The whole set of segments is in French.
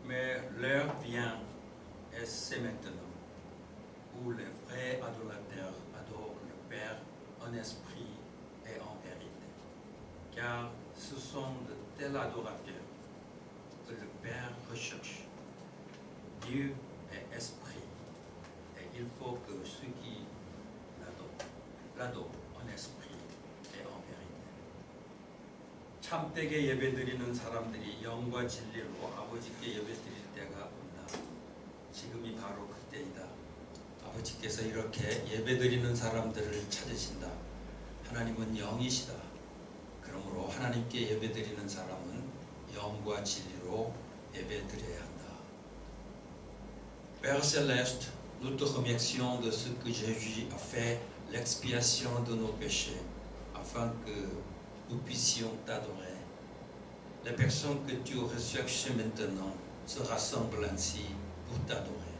Mais l'heure vient, et c'est maintenant, où les vrais adorateurs adorent le Père en esprit et en vérité. Car ce sont de tels adorateurs que le Père recherche. Dieu est esprit, et il faut que ceux qui l'adorent en esprit et en vérité. 참되게 예배드리는 사람들이 영과 진리로 아버지께 예배드릴 때가 온다. 지금이 바로 그때이다. 아버지께서 이렇게 예배드리는 사람들을 찾으신다. 하나님은 영이시다. 그러므로 하나님께 예배드리는 사람은 영과 진리로 예배드려야 한다. Père Céleste, nous te remercions de ce que Jésus a fait l'expiation de nos péchés, afin que nous puissions t'adorer. Les personnes que tu recherches maintenant se rassemblent ainsi pour t'adorer.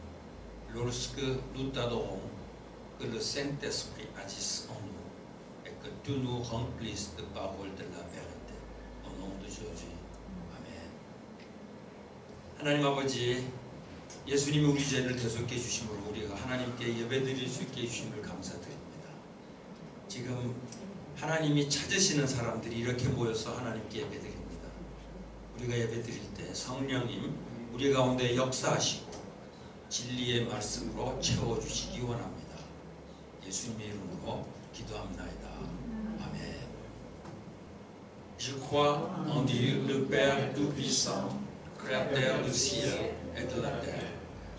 Lorsque nous t'adorons, que le Saint-Esprit agisse en nous et que tu nous remplisses de paroles de la vérité. Au nom de Jésus. Amen. 하나님 아버지, 예수님이 우리 죄를 대속해 주심으로 우리가 하나님께 예배드릴 수 있게 해주심을 감사드립니다. 지금 하나님이 찾으시는 사람들이 이렇게 모여서 하나님께 예배드립니다. 우리가 예배드릴 때 성령님 우리 가운데 역사하시고 진리의 말씀으로 채워주시기 원합니다. 예수님의 이름으로 기도합나이다. 아멘. Je crois en Dieu, le Père Tout-Puissant, Créateur du ciel et de la terre.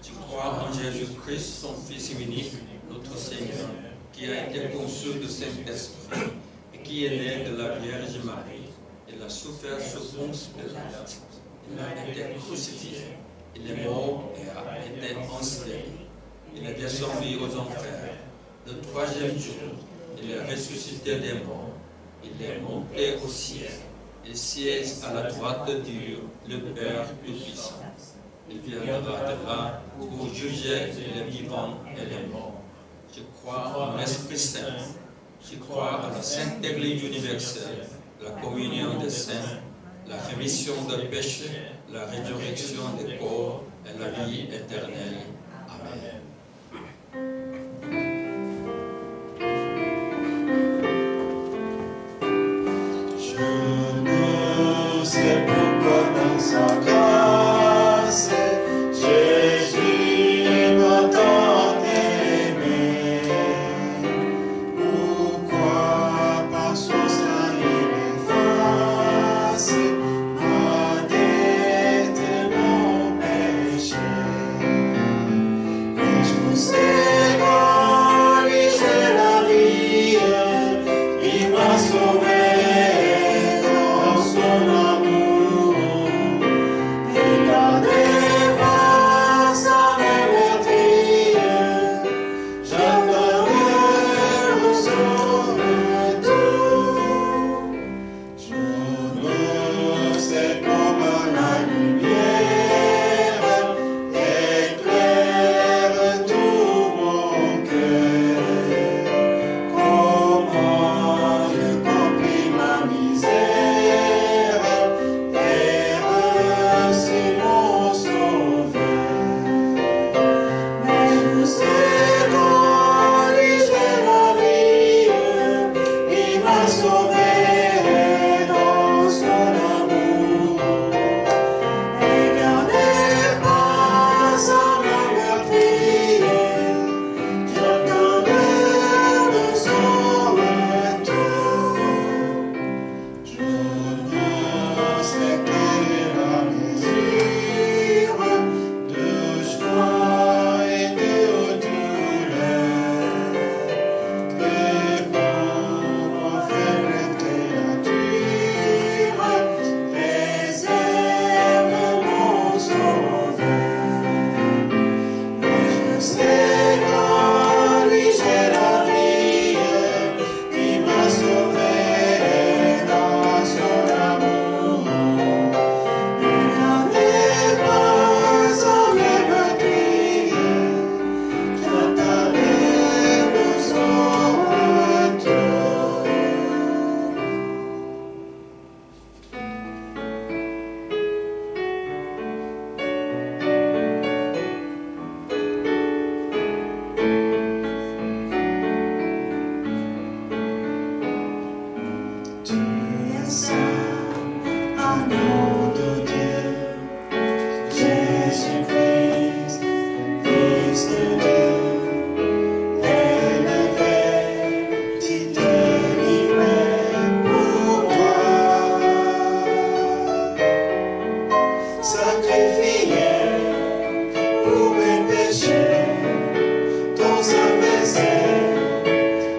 Je crois en Jésus-Christ, son Fils unique, notre Seigneur, qui a été conçu du Saint-Esprit et qui est né de la Vierge Marie. Il a souffert sous Ponce Pilate. Il a été crucifié. Il est mort et a été ensevelé. Il est descendu aux enfers. Le troisième jour, il est ressuscité des morts. Il est monté au ciel. Il siège à la droite de Dieu, le Père Tout-Puissant. Il viendra de là pour juger les vivants et les morts. Je crois en l'Esprit Saint. Je crois à la Sainte Église universelle, la communion des saints, la rémission des péchés, la résurrection des corps et la vie éternelle. Amen. Je ne sais pourquoi dans sa grâce, Jésus m'a tant aimé. Pourquoi par son sang il efface ma dette et mon péché. Et je sais qu'en lui j'ai la vie, il m'a sauvé.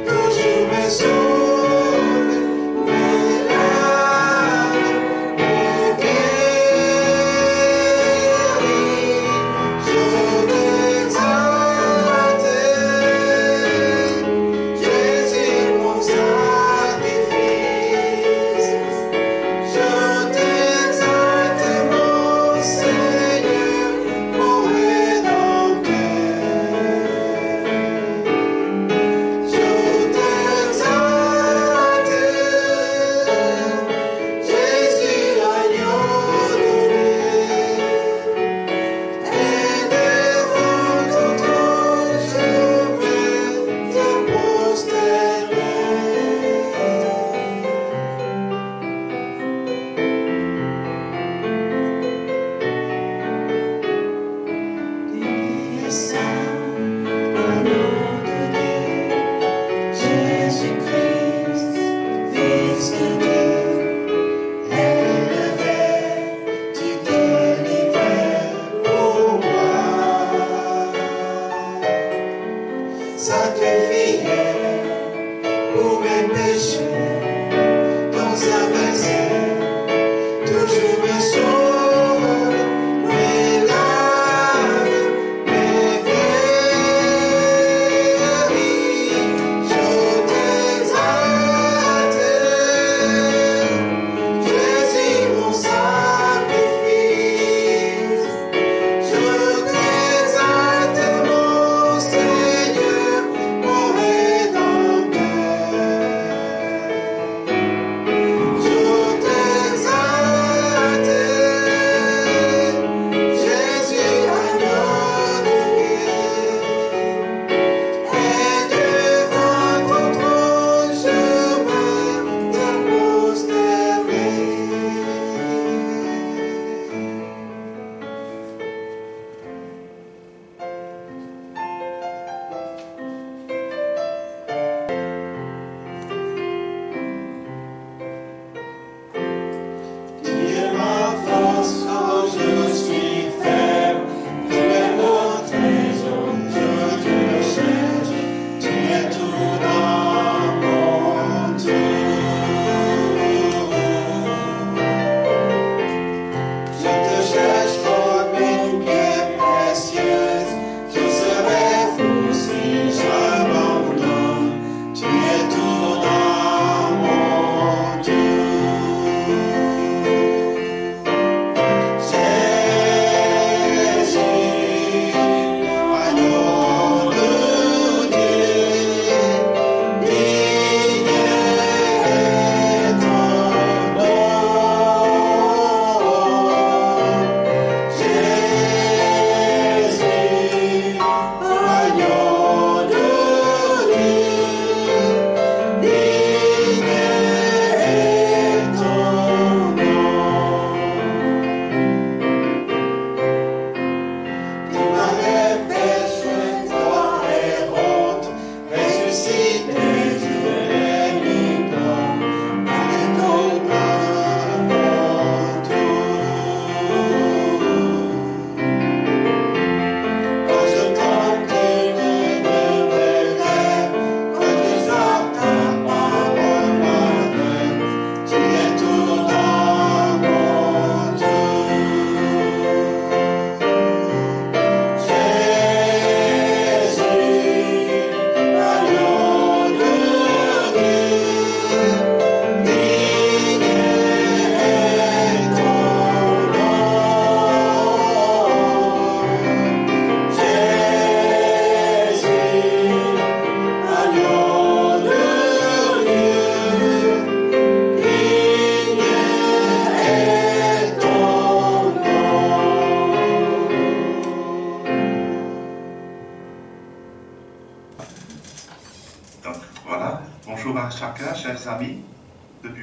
Toujours me sauve, mais là,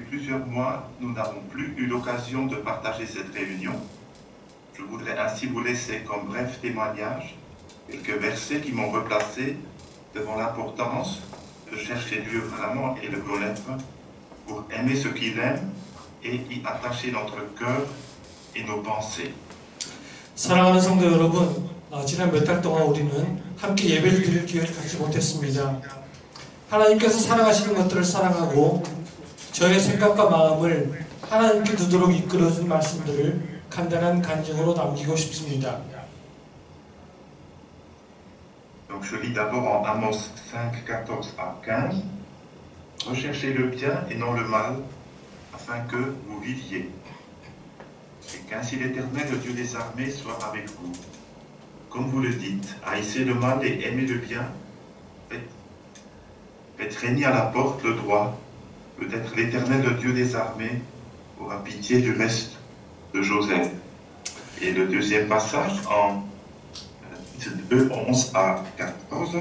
plusieurs mois, nous n'avons plus eu l'occasion de partager cette réunion. Je voudrais ainsi vous laisser comme bref témoignage quelques versets qui m'ont replacé devant l'importance de chercher Dieu vraiment et le connaître pour aimer ce qu'il aime et y attacher notre cœur et nos pensées. 사랑하는 성도 여러분, 지난 몇 달 동안 우리는 함께 예배를 드릴 기회를 갖지 못했습니다. 하나님께서 사랑하시는 것들을 사랑하고 저의 생각과 마음을 하나님께 두도록 이끌어준 말씀들을 간단한 간증으로 남기고 싶습니다. Donc je lis d'abord en Amos 5, 14 à 15. Recherchez le bien et non le mal, afin que vous viviez. Et qu'ainsi l'Éternel, le Dieu des armées, soit avec vous. Comme vous le dites, haïssez le mal et aimez le bien. Faites régner à la porte le droit. Peut-être l'Éternel, le Dieu des armées, aura pitié du reste de Joseph. Et le deuxième passage en 2, 11 à 14.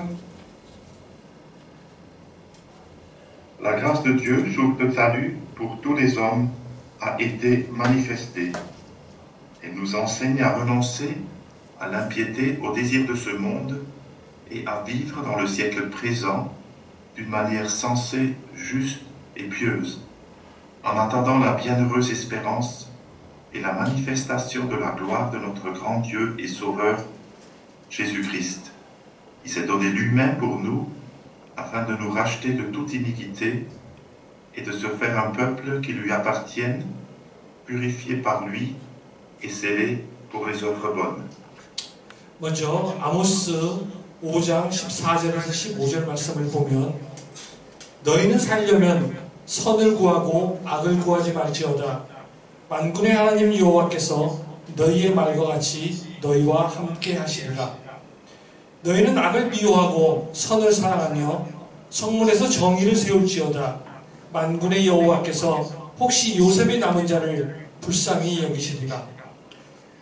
La grâce de Dieu, source de salut pour tous les hommes, a été manifestée. Elle nous enseigne à renoncer à l'impiété, au désir de ce monde et à vivre dans le siècle présent d'une manière sensée, juste et pieuse, en attendant la bienheureuse espérance et la manifestation de la gloire de notre grand Dieu et Sauveur, Jésus-Christ. Il s'est donné lui-même pour nous, afin de nous racheter de toute iniquité et de se faire un peuple qui lui appartienne, purifié par lui et scellé pour les œuvres bonnes. 먼저 아모스 5장 14절에서 15절 말씀을 보면 너희는 살려면 선을 구하고 악을 구하지 말지어다. 만군의 하나님 여호와께서 너희의 말과 같이 너희와 함께 하시리라. 너희는 악을 미워하고 선을 사랑하며 성문에서 정의를 세울지어다. 만군의 여호와께서 혹시 요셉의 남은 자를 불쌍히 여기시리라.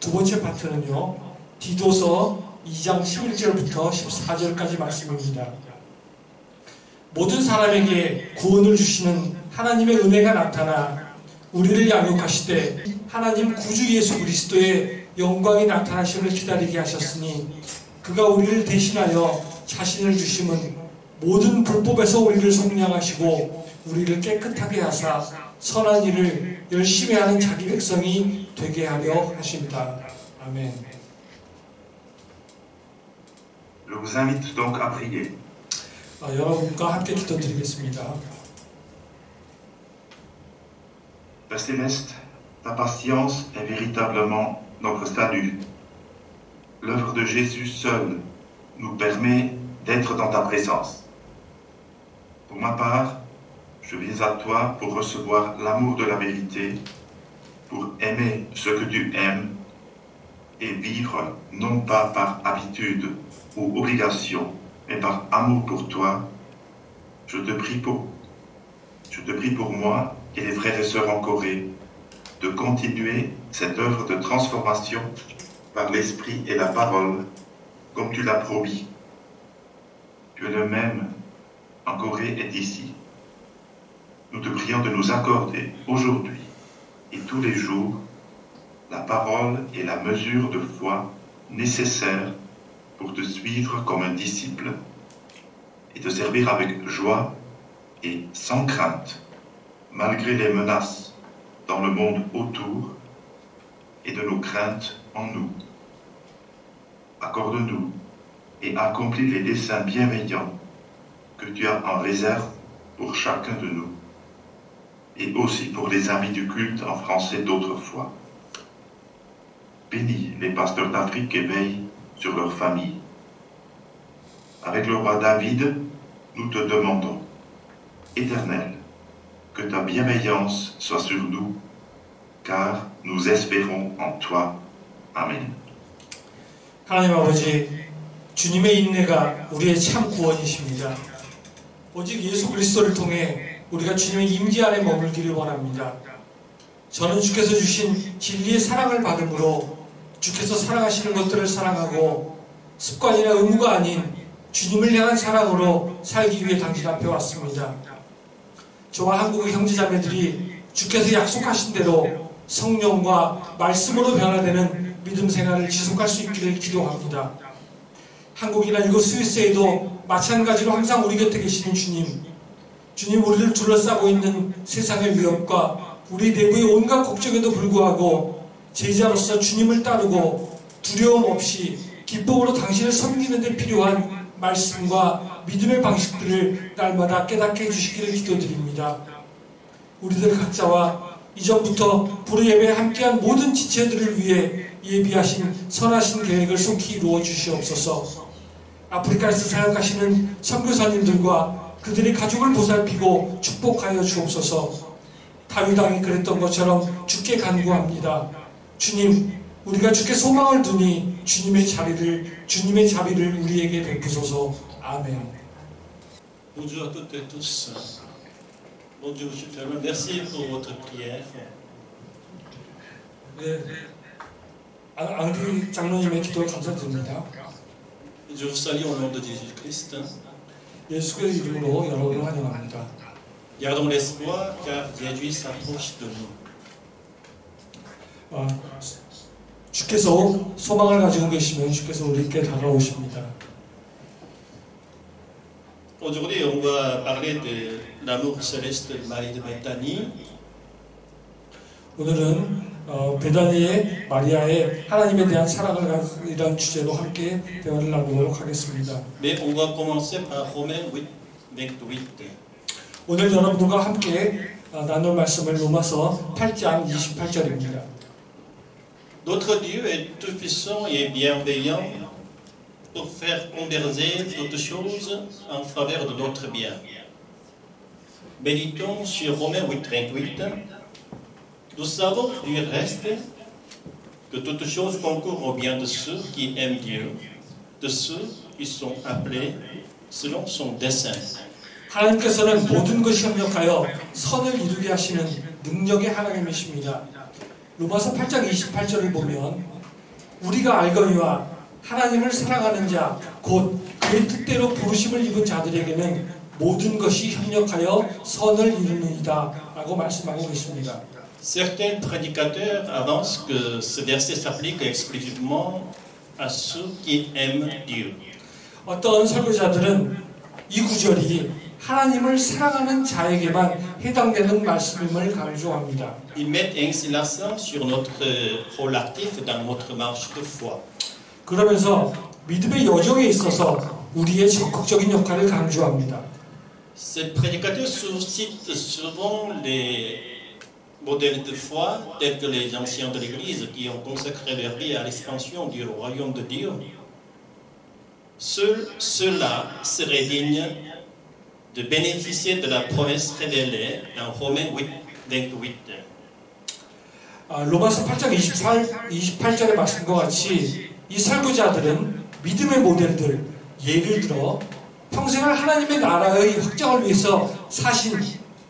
두 번째 파트는요, 디도서 2장 11절부터 14절까지 말씀입니다. 모든 사람에게 구원을 주시는 하나님의 은혜가 나타나 우리를 양육하시되 하나님 구주 예수 그리스도의 영광이 나타나심을 기다리게 하셨으니 그가 우리를 대신하여 자신을 주심은 모든 불법에서 우리를 속량하시고 우리를 깨끗하게 하사 선한 일을 열심히 하는 자기 백성이 되게 하려 하십니다. 아멘. Je vous invite donc à prier. 여러분과 함께 기도드리겠습니다. Père Céleste, ta patience est véritablement notre salut. L'œuvre de Jésus seul nous permet d'être dans ta présence. Pour ma part, je viens à toi pour recevoir l'amour de la vérité, pour aimer ce que tu aimes et vivre non pas par habitude ou obligation, mais par amour pour toi. Je te prie pour moi et les frères et sœurs en Corée de continuer cette œuvre de transformation par l'esprit et la parole, comme tu l'as promis. Tu es le même en Corée et ici. Nous te prions de nous accorder aujourd'hui et tous les jours la parole et la mesure de foi nécessaires pour te suivre comme un disciple et te servir avec joie et sans crainte, malgré les menaces dans le monde autour et de nos craintes en nous. Accorde-nous et accomplis les desseins bienveillants que tu as en réserve pour chacun de nous et aussi pour les amis du culte en français d'autrefois. Bénis les pasteurs d'Afrique et veille sur leur famille. Avec le roi David, nous te demandons, Éternel, que ta bienveillance soit sur nous, car nous espérons en toi. Amen. 하나님 아버지, 주님의 인내가 우리의 참 구원이십니다. 오직 예수 그리스도를 통해 우리가 주님의 임재 안에 머물기를 원합니다. 저는 주께서 주신 진리의 사랑을 받음으로 주께서 사랑하시는 것들을 사랑하고 습관이나 의무가 아닌 주님을 향한 사랑으로 살기 위해 당신 앞에 왔습니다. 저와 한국의 형제자매들이 주께서 약속하신 대로 성령과 말씀으로 변화되는 믿음 생활을 지속할 수 있기를 기도합니다. 한국이나 이곳 스위스에도 마찬가지로 항상 우리 곁에 계시는 주님 우리를 둘러싸고 있는 세상의 위협과 우리 내부의 온갖 걱정에도 불구하고 제자로서 주님을 따르고 두려움 없이 기쁨으로 당신을 섬기는 데 필요한 말씀과 믿음의 방식들을 날마다 깨닫게 해주시기를 기도드립니다. 우리들 각자와 이전부터 불의 예배에 함께한 모든 지체들을 위해 예비하신 선하신 계획을 속히 이루어 주시옵소서. 아프리카에서 사역하시는 선교사님들과 그들의 가족을 보살피고 축복하여 주옵소서. 다윗 왕이 그랬던 것처럼 주께 간구합니다. 주님, 우리가 주께 소망을 두니 주님의 자비를 우리에게 베푸소서. 아멘. Bonjour à toutes et tous. Bonjour, je te remercie pour votre prière. 네, 앙디 장로님의 기도를 감사드립니다. Je vous salue au nom de Jésus-Christ. 예수의 이름으로 여러분을 환영합니다. Gardons l'espoir car Jésus s'approche de nous. 주께서 소망을 가지고 계시면 주께서 우리께 다가오십니다. Aujourd'hui, on va parler de l'amour céleste de Marie de Bethanie. 오늘은 베다니의 마리아의 하나님에 대한 사랑이라는 주제로 함께 대화를 나누도록 하겠습니다. Mais on va commencer par Romains 8, 28. 오늘 여러분과 함께 나눌 말씀은 로마서 8장 28절입니다. Notre Dieu est tout-puissant et bienveillant pour faire converger toutes choses en faveur de notre bien. Méditons sur Romains 8, 28. Nous savons du reste que toutes choses concourent au bien de ceux qui aiment Dieu, de ceux qui sont appelés selon son dessein. 하나님께서는 모든 것이 협력하여 선을 이루게 하시는 능력의 하나님이십니다. 로마서 8장 28절을 보면 우리가 알거니와 하나님을 사랑하는 자, 곧 그의 뜻대로 부르심을 입은 자들에게는 모든 것이 협력하여 선을 이루느니라 라고 말씀하고 계십니다. Certains prédicateurs avancent que ce verset s'applique exclusivement à ceux qui aiment Dieu. 어떤 설교자들은 이 구절이 하나님을 사랑하는 자에게만 해당되는 말씀임을 강조합니다. Ils mettent ainsi l'accent sur notre rôle actif dans notre marche de foi. 그러면서 믿음의 여정에 있어서 우리의 적극적인 역할을 강조합니다. Ces prédicateurs suscitent souvent les modèles de foi tels que les anciens de l'Église qui ont consacré leur vie à l'expansion du royaume de Dieu. Seuls ceux-là seraient dignes de bénéficier de la promesse révélée dans Romains 8, 28. 로마서 8장 28절의 말씀과 같이 이 설교자들은 믿음의 모델들, 예를 들어 평생을 하나님의 나라의 확장을 위해서 사신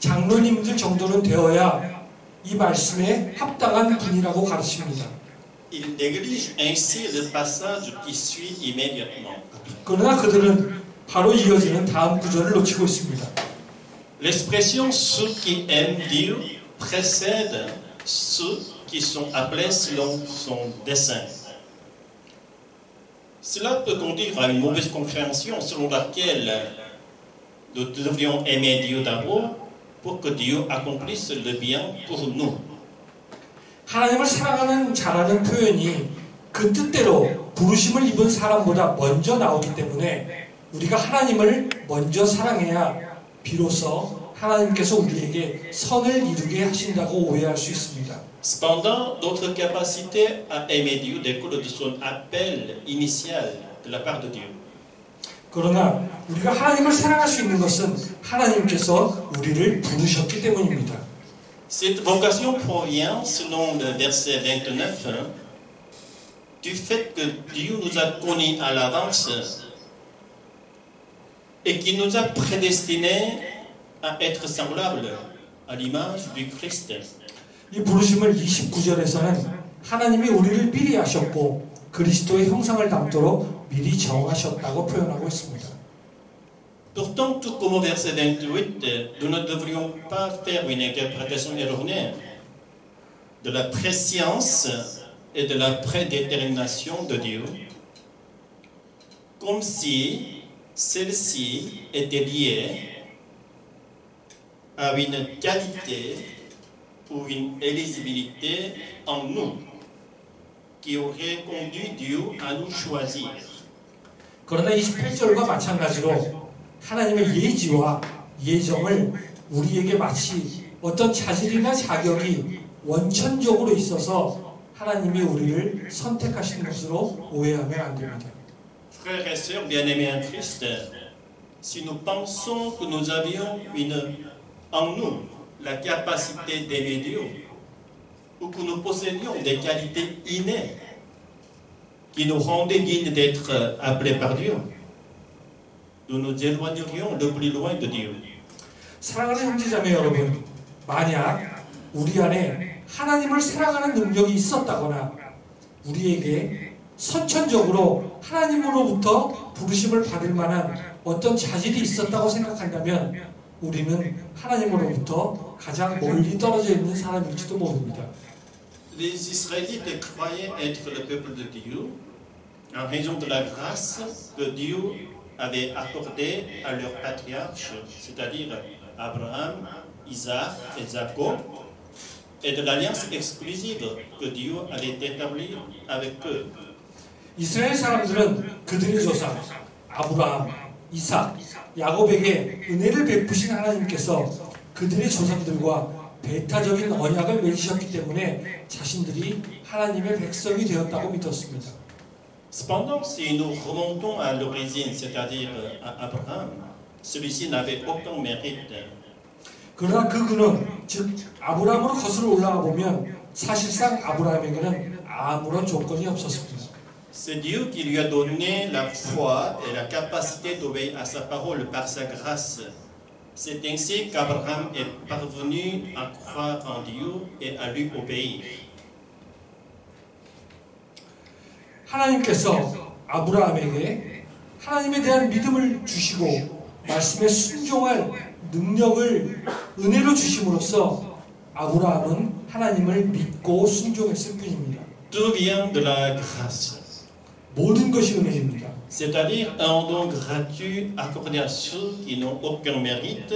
장로님들 정도는 되어야 이 말씀에 합당한 분이라고 가르칩니다. Il néglige ainsi le passage qui suit immédiatement. 그러나 그들은 바로 이어지는 다음 구절을 놓치고 있습니다. L'expression ceux qui aiment Dieu précède ceux qui sont appelés selon son dessein. Cela peut conduire à une mauvaise compréhension selon laquelle nous devrions aimer Dieu d'abord pour que Dieu accomplisse le bien pour nous. 하나님을 사랑하는 자라는 표현이 그 뜻대로 부르심을 입은 사람보다 먼저 나오기 때문에 우리가 하나님을 먼저 사랑해야 비로소 하나님께서 우리에게 선을 이루게 하신다고 오해할 수 있습니다. Cependant, notre capacité à aimer Dieu découle de son appel initial de la part de Dieu. 그러나 우리가 하나님을 사랑할 수 있는 것은 하나님께서 우리를 부르셨기 때문입니다. Cette vocation provient, selon le verset 29, du fait que Dieu nous a connus à l'avance et qui nous a prédestinés à être semblables à l'image du Christ. 이 부르심을 29절에서는 하나님이 우리를 미리 하셨고 그리스도의 형상을 담도록 미리 정하셨다고 표현하고 있습니다. Pourtant, tout comme au verset 28, nous ne devrions pas faire une interprétation erronée de la préscience et de la prédétermination de Dieu, comme si celle-ci était liée à une qualité ou une éligibilité en nous qui aurait conduit Dieu à nous choisir. 그러나 28절과 마찬가지로 하나님의 예지와 예정을 우리에게 마치 어떤 자질이나 자격이 원천적으로 있어서 하나님이 우리를 선택하신 것으로 오해하면 안 됩니다. Frères et sœurs bien-aimés en Christ, si nous pensons que nous avions en nous la capacité d'aimer Dieu, ou que nous possédions des qualités innées qui nous rendaient dignes d'être appelés par Dieu, nous nous éloignerions le plus loin de Dieu. 사랑하는 형제자매 여러분, 만약 우리 안에 하나님을 사랑하는 능력이 있었다거나 우리에게 선천적으로 하나님으로부터 부르심을 받을 만한 어떤 자질이 있었다고 생각한다면 우리는 하나님으로부터 가장 멀리 떨어져 있는 사람일지도 모릅니다. Les Israélites croyaient être le peuple de Dieu en raison de la grâce que Dieu avait accordée à leurs patriarches, c'est-à-dire Abraham, Isaac et Jacob, et de l'alliance exclusive que Dieu avait établie avec eux. 이스라엘 사람들은 그들의 조상 아브라함, 이삭, 야곱에게 은혜를 베푸신 하나님께서 그들의 조상들과 배타적인 언약을 맺으셨기 때문에 자신들이 하나님의 백성이 되었다고 믿었습니다. Cependant, si nous remontons à l'origine, c'est-à-dire à Abraham, celui-ci n'avait aucun mérite. 그러나 그 근원, 즉 아브라함으로 거슬러 올라가 보면 사실상 아브라함에게는 아무런 조건이 없었습니다. C'est Dieu qui lui a donné la foi et la capacité d'obéir à sa parole par sa grâce. C'est ainsi qu'Abraham est parvenu à croire en Dieu et à lui obéir. 하나님께서 아브라함에게 하나님에 대한 믿음을 주시고 말씀에 순종할 능력을 은혜로 주심으로써 아브라함은 하나님을 믿고 순종했을 뿐입니다. Tout vient de la grâce. 모든 것이 은혜입니다. C'est-à-dire un don gratuit accordé à ceux qui n'ont aucun mérite.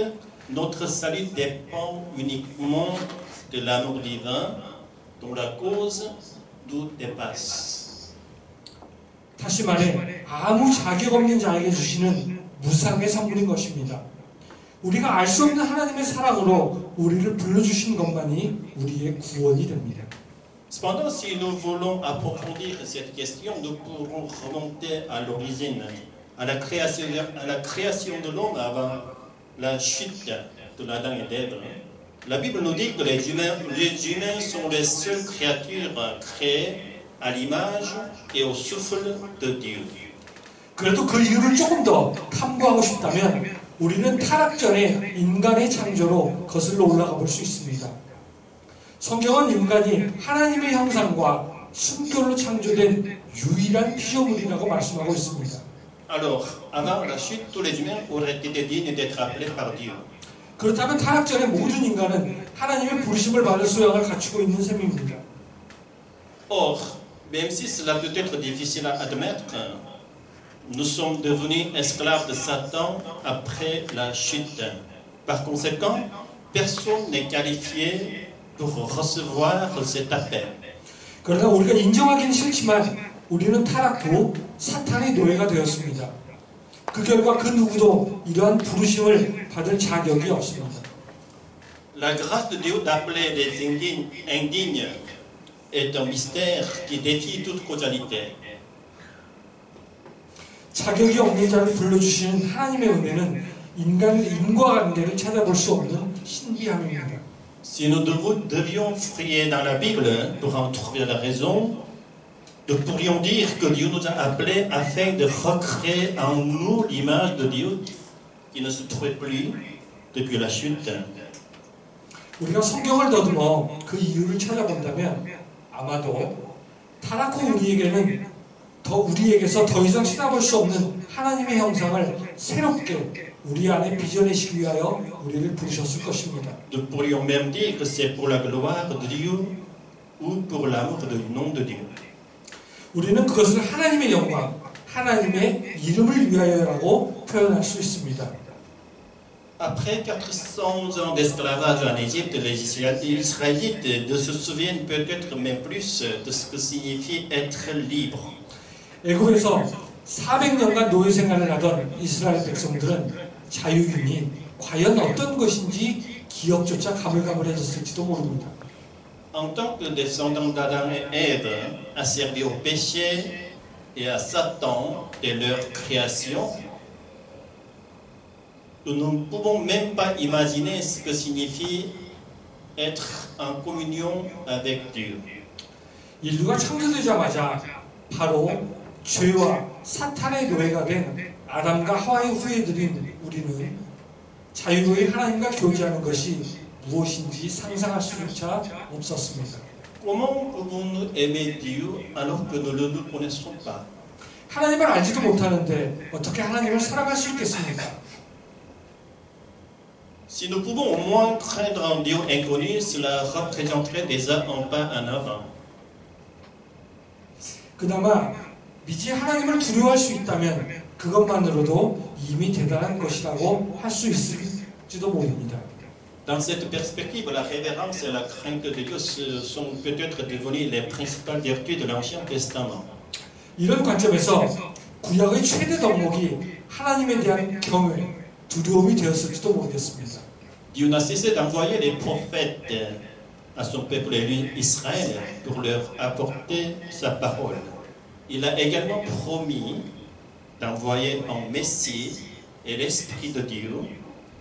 Notre salut dépend uniquement de l'amour divin dont la cause nous dépasse. 다시 말해 아무 자격 없는 자에게 주시는 무상의 선물인 것입니다. 우리가 알 수 없는 하나님의 사랑으로 우리를 불러주신 것만이 우리의 구원이 됩니다. Cependant, si nous voulons approfondir cette question, nous pourrons remonter à l'origine, à la création de l'homme avant la chute de l'Adam et d'Ève. La Bible nous dit que les humains sont les seules créatures créées à l'image et au souffle de Dieu. 그래도 그 이유를 조금 더 탐구하고 싶다면 우리는 타락 전에 인간의 창조로 거슬러 올라가 볼 수 있습니다. 성경은 인간이 하나님의 형상과 순결로 창조된 유일한 피조물이라고 말씀하고 있습니다. Alors, avant la chute, tous les humains auraient été dignes d'être appelés par Dieu. 그렇다면 타락 전에 모든 인간은 하나님의 부르심을 받을 소양을 갖추고 있는 셈입니다. Or, même si cela peut être difficile à admettre, nous sommes devenus esclaves de Satan après la chute. Par conséquent, personne n'est qualifié pour recevoir cet appel. 그러나 우리가 인정하기는 싫지만 우리는 타락 후 사탄의 노예가 되었습니다. 그 결과 그 누구도 이러한 부르심을 받을 자격이 없습니다. La grâce de Dieu d'appeler les indignes est un mystère qui défie toute causalité. 자격이 없는 자를 불러주시는 하나님의 은혜는 인과관계를 찾아볼 수 없는 신비함입니다. Si nous devions fouiller dans la Bible pour en trouver la raison, nous pourrions dire que Dieu nous a appelés afin de recréer en nous l'image de Dieu qui ne se trouvait plus depuis la chute. 우리가 성경을 더듬어 그 이유를 찾아본다면 아마도 타락 후 우리에게서 더 이상 찾아볼 수 없는 하나님의 형상을 새롭게 우리 안에 빚어내시기 위하여 우리를 부르셨을 것입니다. Nous pourrions même dire que c'est pour la gloire de Dieu ou pour l'amour du nom de Dieu. 우리는 그것을 하나님의 영광, 하나님의 이름을 위하여라고 표현할 수 있습니다. Après 400 ans d'esclavage en Égypte, les Israélites ne se souviennent peut-être même plus de ce que signifie être libre. 애굽에서 400년간 노예 생활을 하던 이스라엘 백성들은 자유인이 과연 어떤 것인지 기억조차 가물가물해졌을지도 모릅니다. En tant que descendants d'Adam et Ève, asservis au péché et à Satan de leur création, nous ne pouvons même pas imaginer ce que signifie être en communion avec Dieu. 인류가 창조되자마자 바로 죄와 사탄의 노예가 된 아담과 하와의 후예들인 우리는 자유로이 하나님과 교제하는 것이 무엇인지 상상할 수조차 없었습니다. Comment pouvons-nous aimer Dieu alors que nous ne le connaissons pas? 하나님을 알지도 못하는데 어떻게 하나님을 사랑할 수 있겠습니까? Si nous pouvons au moins craindre un Dieu inconnu, cela représenterait déjà un pas en avant. 그나마 미지의 하나님을 두려워할 수 있다면 그것만으로도 이미 대단한 것이라고 할 수 있을지도 모릅니다. Dans cette perspective, la révérence et la crainte de Dieu sont peut-être devenues les principales vertus de l'Ancien Testament. 이런 관점에서 구약의 최대 덕목이 하나님에 대한 경외, 두려움이 되었을지도 모르겠습니다. Dieu n'a cessé d'envoyer les prophètes à son peuple élu Israël pour leur apporter sa parole. Il a également promis d'envoyer un Messie et l'Esprit de Dieu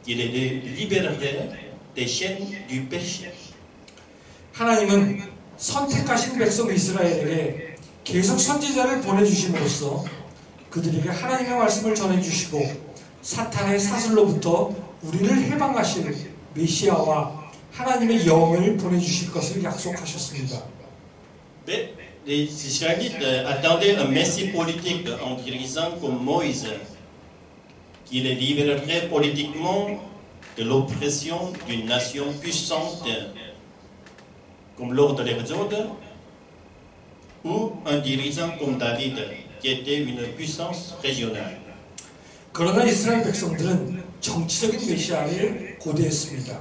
qui les libérerait des chaînes du péché. 하나님은 선택하신 백성 이스라엘에게 계속 선지자를 보내주심으로써 그들에게 하나님의 말씀을 전해주시고 사탄의 사슬로부터 우리를 해방하실 메시아와 하나님의 영을 보내주실 것을 약속하셨습니다. Mais les Israélites attendaient un Messie politique, un dirigeant comme Moïse, qui les libérerait politiquement de l'oppression d'une nation puissante, comme lors de l'Exode, ou un dirigeant comme David, qui était une puissance régionale. 그러나 이스라엘 백성들은 정치적인 메시아를 고대했습니다.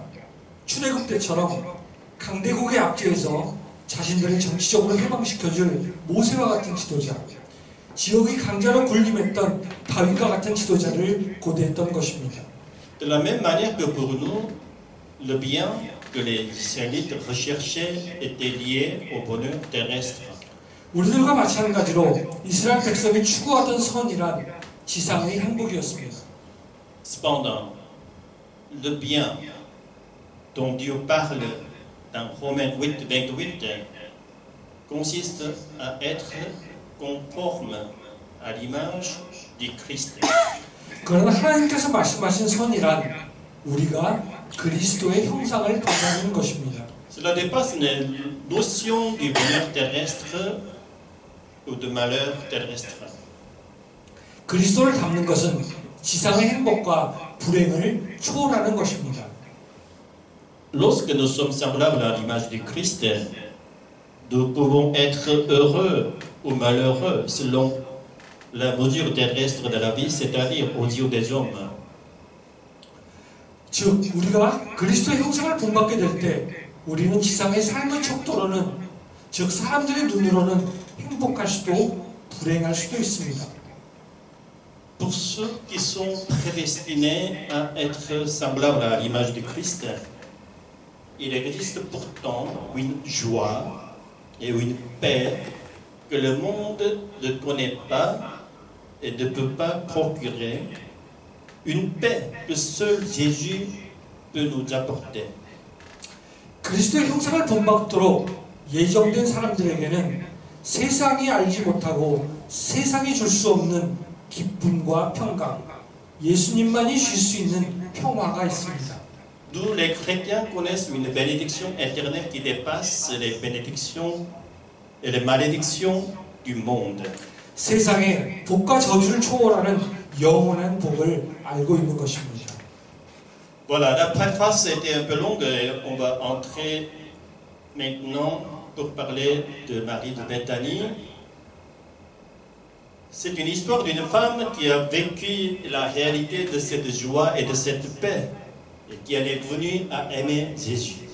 출애굽 때처럼 강대국의 앞뒤에서 자신들을 정치적으로 해방시켜줄 모세와 같은 지도자, 지역의 강자로 군림했던 다윗과 같은 지도자를 고대했던 것입니다. De la même manière que pour nous, le bien que les Israélites recherchaient était lié au bonheur terrestre. 우리들과 마찬가지로 이스라엘 백성이 추구하던 선이란 지상의 행복이었습니다. Cependant, le bien dont Dieu parle dans Romains 8:28 consiste à être conforme à l'image du Christ. 그러나 하나님께서 말씀하신 선이란 우리가 그리스도의 형상을 받는 것입니다. Cela dépasse les notions du bonheur terrestre ou de malheur terrestre. 그리스도를 닮는 것은 지상의 행복과 불행을 초월하는 것입니다. Lorsque nous sommes semblables à l'image du Christ, nous pouvons être heureux ou malheureux selon la mesure terrestre de la vie, c'est-à-dire aux yeux des hommes. 즉 우리가 그리스도의 형상을 본받게 될 때 우리는 지상의 삶의 척도로는 즉 사람들의 눈으로는 행복할 수도 불행할 수도 있습니다. Pour ceux qui sont prédestinés à être semblables à l'image du Christ, il existe pourtant une joie et une paix que le monde ne connaît pas et ne peut pas procurer, une paix que seul Jésus peut nous apporter. 그리스도의 형상을 본받도록 예정된 사람들에게는 세상이 알지 못하고 세상이 줄 수 없는 기쁨과 평강, 예수님만이 줄 수 있는 평화가 있습니다. D'où les chrétiens connaissent une bénédiction éternelle qui dépasse les bénédictions et les malédictions du monde. 세상에 복과 저주를 초월하는 영원한 복을 알고 있는 것입니다. Voilà, la préface était un peu longue et on va entrer maintenant pour parler de Marie de Béthanie. C'est une histoire d'une femme qui a vécu la réalité de cette joie et de cette paix et qui en est venue à aimer Jésus.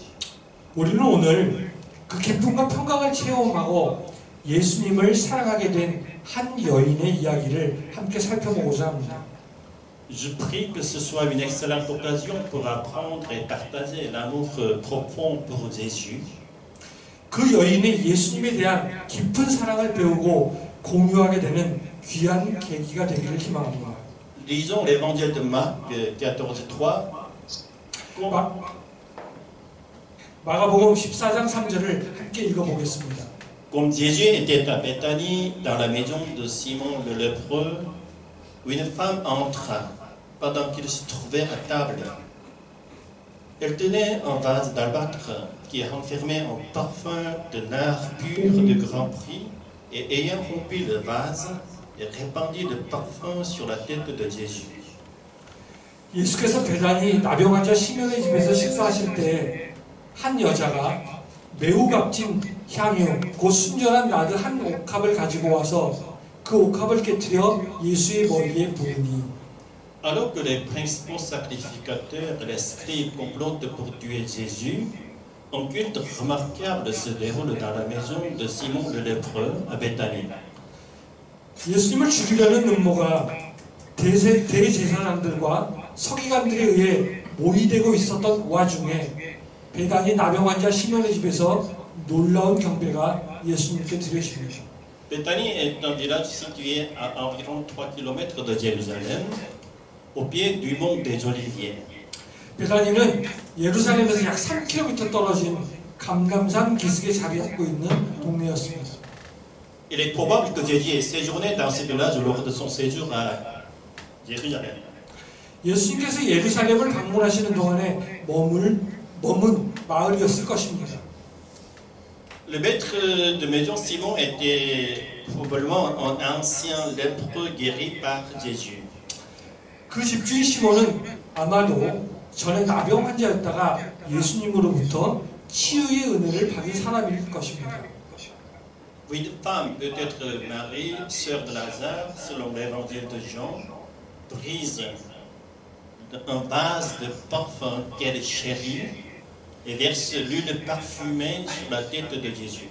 우리는 오늘 그 기쁨과 평강을 체험하고 예수님을 사랑하게 된 한 여인의 이야기를 함께 살펴보고자 합니다. Je prie que ce soit une excellente occasion pour apprendre et partager l'amour profond pour Jésus. 그 여인이 예수님에 대한 깊은 사랑을 배우고 공유하게 되는 귀한 계기가 되기를 희망합니다. Lisons l'évangile de Marc 14:3. 마가복음 14장 3절을 함께 읽어보겠습니다. Comme Jésus était à Béthanie, dans la maison de Simon le lépreux, une femme entra pendant qu'il se trouvait à table. Elle tenait un vase d'albâtre qui renfermait un parfum de nard pur de grand prix, et ayant rompu le vase, elle répandit le parfum sur la tête de Jésus. 예수께서 베다니 나병 환자 시몬의 집에서 식사하실 때 한 여자가 매우 값진 향유, 곧 순전한 나드 한 옥합을 가지고 와서 그 옥합을 깨뜨려 예수의 머리에 부으니. Alors que les principaux sacrificateurs et les scribes complotent pour tuer Jésus, un culte remarquable se déroule dans la maison de Simon le lépreux à Béthanie. 예수님을 죽이려는 음모가 대제사장들과 서기관들에 의해 모의되고 있었던 와중에 베다니 나병 환자 시몬의 집에서 놀라운 경배가 예수님께 드려집니다. Béthanie est un village situé à environ 3 km de Jérusalem, au pied du mont des Oliviers. 베다니는 예루살렘에서 약 3km 떨어진 감람산 기슭에 자리하고 있는 동네였습니다. Il est probable que Jésus ait séjourné dans ce village lors de son séjour à Jérusalem. 예수님께서 예루살렘을 방문하시는 동안에 머문 마을이었을 것입니다. Le maître de maison Simon était probablement un ancien lépreux guéri par Jésus. 그 집주인 시몬은 아마도 전에 나병 환자였다가 예수님으로부터 치유의 은혜를 받은 사람일 것입니다. Une femme, peut-être Marie, sœur de Lazare, selon l'évangile de Jean, brise un vase de parfum qu'elle chérit et verse l'huile parfumée sur la tête de Jésus.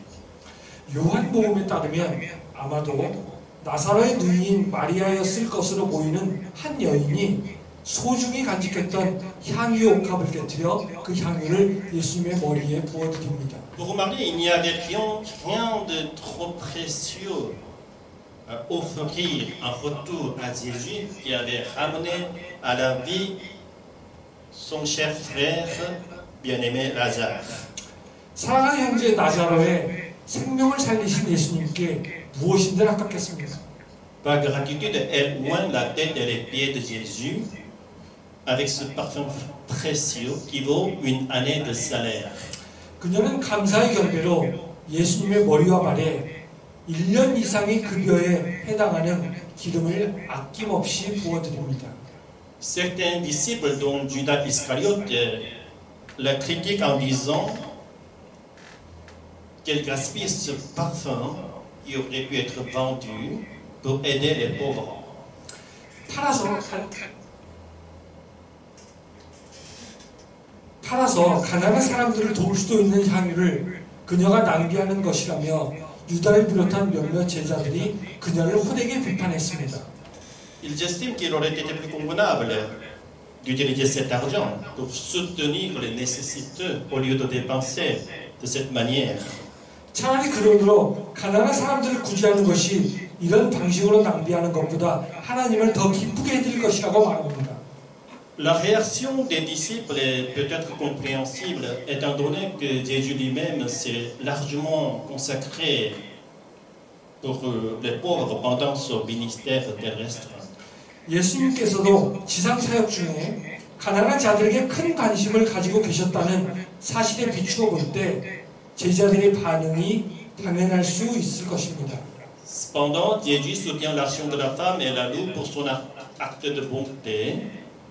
요한복음에 따르면 아마도 나사로의 누이인 마리아였을 것으로 보이는 한 여인이 소중히 간직했던 향유 옥합을 깨뜨려 그 향유를 예수님의 머리에 부어드립니다. Pour Marie, il n'y avait rien de trop précieux à offrir en retour à Jésus qui avait ramené à la vie son cher frère bien-aimé Lazare. 사랑하는 형제 나사로의 생명을 살리신 예수님께 무엇인들 아깝겠습니까? Par gratitude, elle oint la tête et les pieds de Jésus avec ce parfum précieux qui vaut une année de salaire. 그녀는 감사의 경배로 예수님의 머리와 발에 1년 이상의 급여에 해당하는 기름을 아낌없이 부어드립니다. Certains disciples, dont Judas Iscariote, la critiquent en disant qu'elle gaspille ce parfum qui aurait pu être vendu pour aider les pauvres. 팔아서 가난한 사람들을 도울 수도 있는 향유를 그녀가 낭비하는 것이라며 유다를 비롯한 몇몇 제자들이 그녀를 호되게 비판했습니다. Ils estiment qu'il aurait été plus convenable d'utiliser cet argent pour soutenir les nécessiteux au lieu de dépenser de cette manière. 차라리 그러므로 가난한 사람들을 구제하는 것이 이런 방식으로 낭비하는 것보다 하나님을 더 기쁘게 해드릴 것이라고 말합니다. La réaction des disciples est peut-être compréhensible, étant donné que Jésus lui-même s'est largement consacré pour les pauvres pendant son ministère terrestre. 예수님께서도 지상 사역 중에 가난한 자들에게 큰 관심을 가지고 계셨다는 사실에 비추어 볼 때 제자들의 반응이 당연할 수 있을 것입니다. Cependant, Jésus soutient l'action de la femme et la loue pour son acte de bonté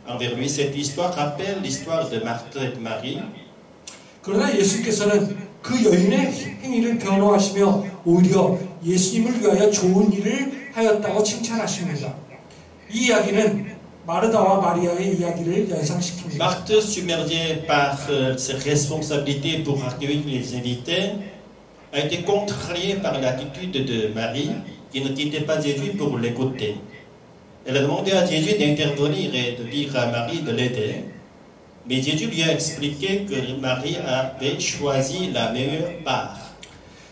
envers lui. Cette histoire rappelle l'histoire de Marthe et de Marie. 그러나 예수께서는 그 여인의 행위를 변호하시며 오히려 예수님을 위하여 좋은 일을 하였다고 칭찬하십니다. 이 이야기는 마르다와 마리아의 이야기를 연상시킵니다. Marthe, submergée par ses responsabilités pour accueillir les invités, a été contrariée par l'attitude de Marie, qui ne quittait pas Jésus pour l'écouter. Elle a demandé à Jésus d'intervenir et de dire à Marie de l'aider. Mais Jésus lui a expliqué que Marie avait choisi la meilleure part.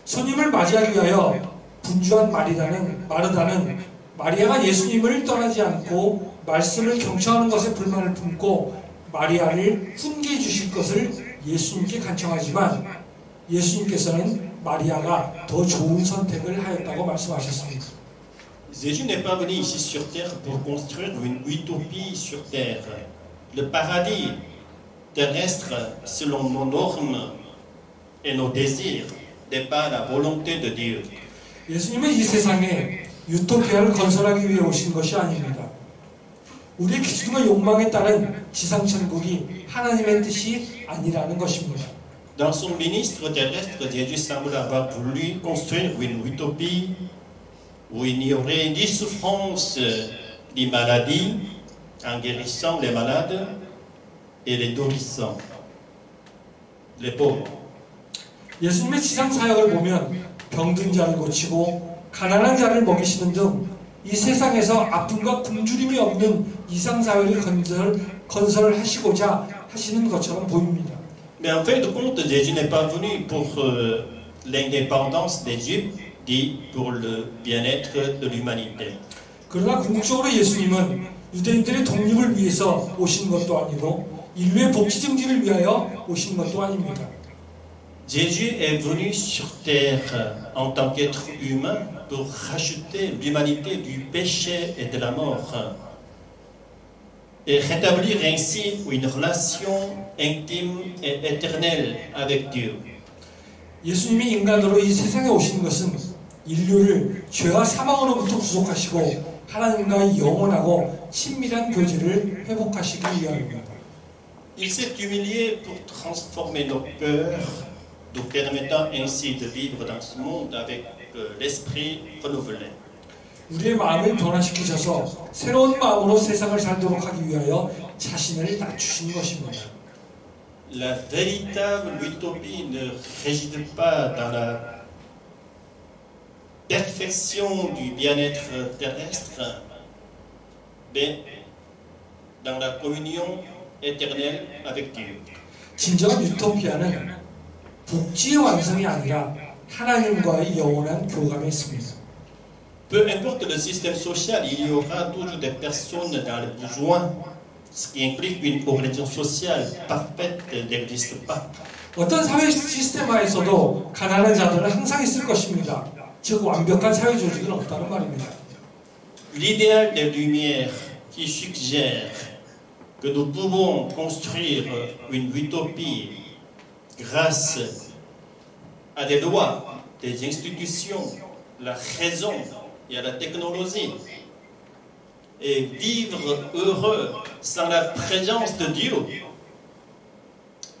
손님을 맞이하기 위하여 분주한 마르다는 마리아가 예수님을 떠나지 않고 말씀을 경청하는 것에 불만을 품고 마리아를 훈계해 주실 것을 예수님께 간청하지만 예수님께서는 마리아가 더 좋은 선택을 하였다고 말씀하셨습니다. Jésus n'est pas venu ici sur terre pour construire une utopie sur terre. Le paradis terrestre, selon nos normes et nos désirs, n'est pas la volonté de Dieu. 예수님은 이 세상에 유토피아를 건설하기 위해 오신 것이 아닙니다. 우리의 기준과 욕망에 따른 지상천국이 하나님의 뜻이 아니라는 것입니다. Dans son ministre terrestre, Jésus semble avoir voulu construire une utopie où il n'y aurait ni souffrance ni maladie, en guérissant les malades et les nourrissant, les pauvres. 예수님의 지상 사역을 보면 병든 자를 고치고 가난한 자를 먹이시는 등 이 세상에서 아픔과 굶주림이 없는 이상 사회를 건설하시고자 하시는 것처럼 보입니다. Mais en fin de compte, Jésus n'est pas venu pour l'indépendance d'Égypte, dit pour le bien-être de l'humanité. 그러나 궁극적으로 예수님은 유대인들의 독립을 위해서 오신 것도 아니고 인류의 복지 증진을 위하여 오신 것도 아닙니다. Jésus est venu sur terre en tant qu'être humain pour racheter l'humanité du péché et de la mort et rétablir ainsi une relation intime et éternelle avec Dieu. 예수님이 인간으로 이 세상에 오신 것은 인류를 죄와 사망으로부터 구속하시고 하나님과의 영원하고 친밀한 교제를 회복하시기 위함입니다. Il s'est humilié pour transformer nos cœurs, nous permettant ainsi de vivre dans ce monde avec l'esprit renouvelé. 우리의 마음을 변화시키셔서 새로운 마음으로 세상을 살도록 하기 위하여 자신을 낮추신 것입니다. La véritable utopie ne réside pas dans la perfection du bien-être terrestre, mais dans la communion éternelle avec Dieu. 진정한 유토피아는 복지의 완성이 아니라 하나님과의 영원한 교감에 있습니다. Peu importe le système social, il y aura toujours des personnes dans le besoin, ce qui implique une organisation sociale parfaite n'existe pas. 어떤 사회 시스템화에서도 가난한 자들은 항상 있을 것입니다. 즉 완벽한 사회 조직은 없다는 말입니다. L'idéal des Lumières qui suggère que nous pouvons construire une utopie grâce à des lois, des institutions, la raison et à la technologie, et vivre heureux sans la présence de Dieu,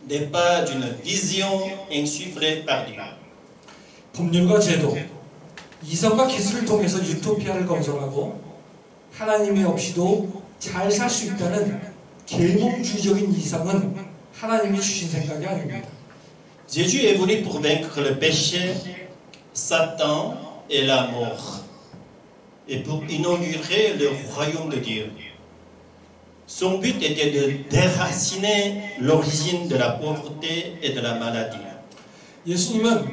n'est pas une vision insufflée par Dieu. 법률과 제도, 이성과 기술을 통해서 유토피아를 건설하고 하나님이 없이도 잘 살 수 있다는 계몽주의적인 이상은 하나님이 주신 생각이 아닙니다. Jésus est venu pour vaincre le péché, Satan et la mort, et pour inaugurer le royaume de Dieu. Son but était de déraciner l'origine de la pauvreté et de la maladie. 예수님은